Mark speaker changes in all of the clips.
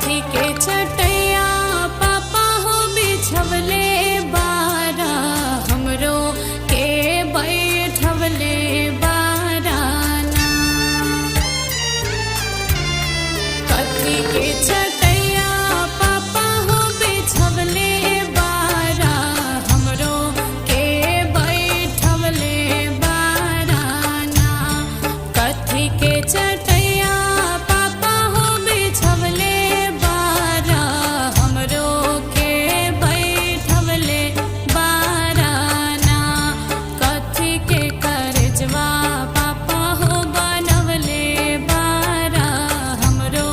Speaker 1: कथी के चटैया पापा हो बिछवले बारा हमरो के बैठवले बाराना। कथी के चटैया पापा हो बिछवले बारा हमरो के बैठवले बाराना। कथी के चटैया पापा हो बिछवले बारा हमरो के बैठवले बाराना। कथी के करजवा पापा हो बनवले बारा हमरो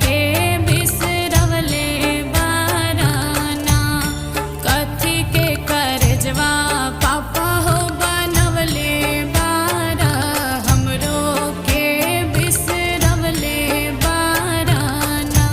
Speaker 1: के बिसरवले बाराना। कथी के करजवा पापा हो बनवले बारा हमरो के बिसरवले बाराना।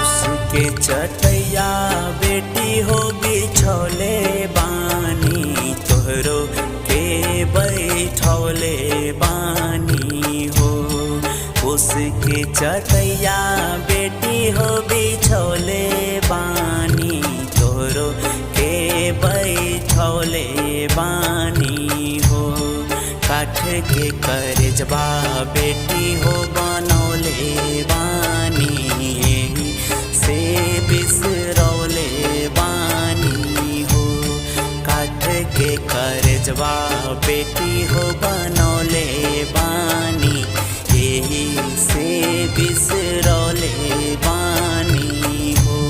Speaker 2: उसके चटैया बेटी हो बिछौले बानी तोहरो के बैठौले बानी हो। उसके चटैया बेटी हो बिछौले बानी तोहरो के बैठौले बानी हो। काठ के करजवा बेटी हो बनौले बानी एही से बिसरौले बानी हो। काठ के करजवा बेटी हो बनौले बानी एही से बिसरौले बानी हो।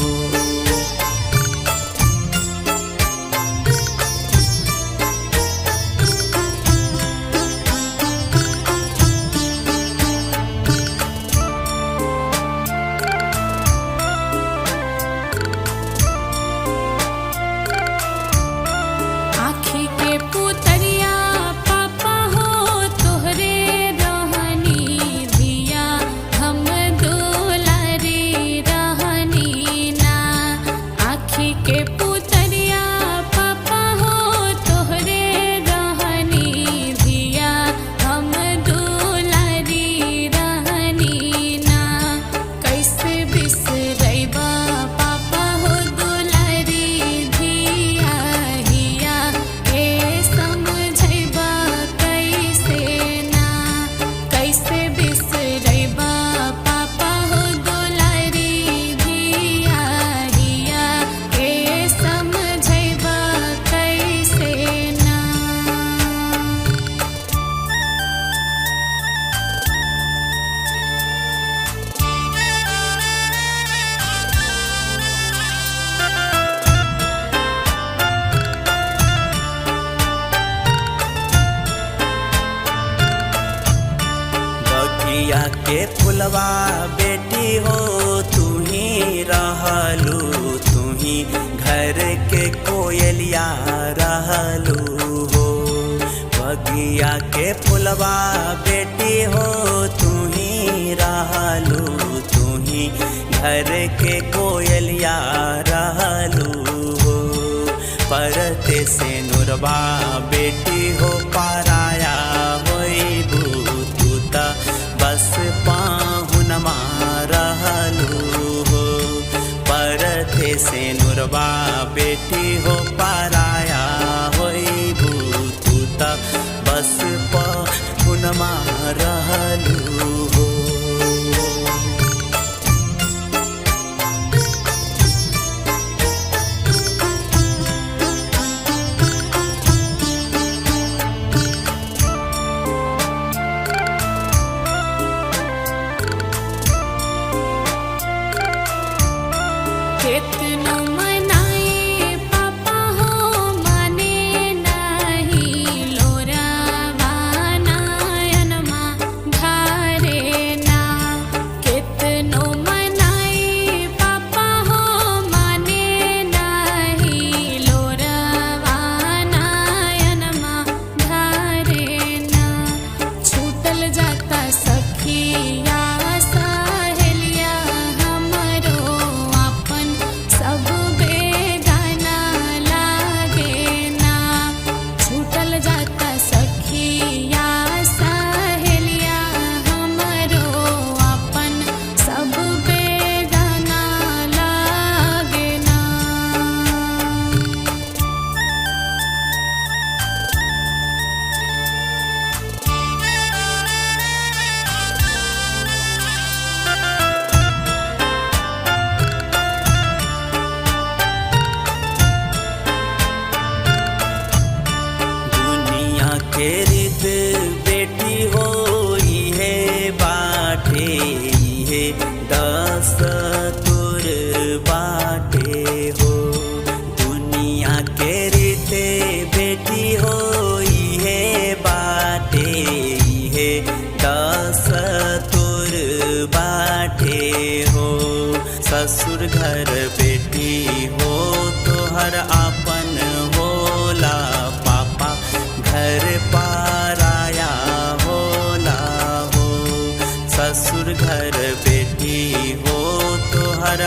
Speaker 1: आँखी के पुतरिया पापा हो तोहरे रहनी धिया हम दुलारी रहनी ना। आँखी के पुतरिया पापा हो तोहरे रहनी धिया हम दुलारी रहनी ना। कैसे बिसरैबा पापा हो दुलारी धिया हिया के समझैबा कैसे ना। कैसे बिसरैबा पापा हो दुलारी धिया हिया के समझैबा कैसे ना।
Speaker 2: बगिया के फुलवा बेटी हो तू ही रहलू तू ही घर के कोयलिया रहलू हो। बगिया के फुलवा बेटी हो तू ही रहलू तू ही घर के कोयलिया रहलू हो। परते से नुरबा बेटी हो पाराया होइबू तू त बस पाहुनमा रहलू हो। परते से नुरबा बेटी हो पाराया होइबू तू त बस पाहुनमा रहलू हो।
Speaker 1: केतनो मनाए पापा सखिया सहेलिया हमरो अपन सब बेगाना लागे ना छूटल जाता सखिया सहेलिया हमरो अपन सब बेगाना लागे ना।
Speaker 2: दुनिया के रीत बेटी हो इहे बाटे इहे दस्तूर बाटे हो। दुनिया के रीत बेटी हो इहे बाटे इहे दस्तूर बाटे हो। ससुर घर बेटी हो तोहर आपन होला पापा घर पाराया होला हो। ससुर घर बेटी हो तोहर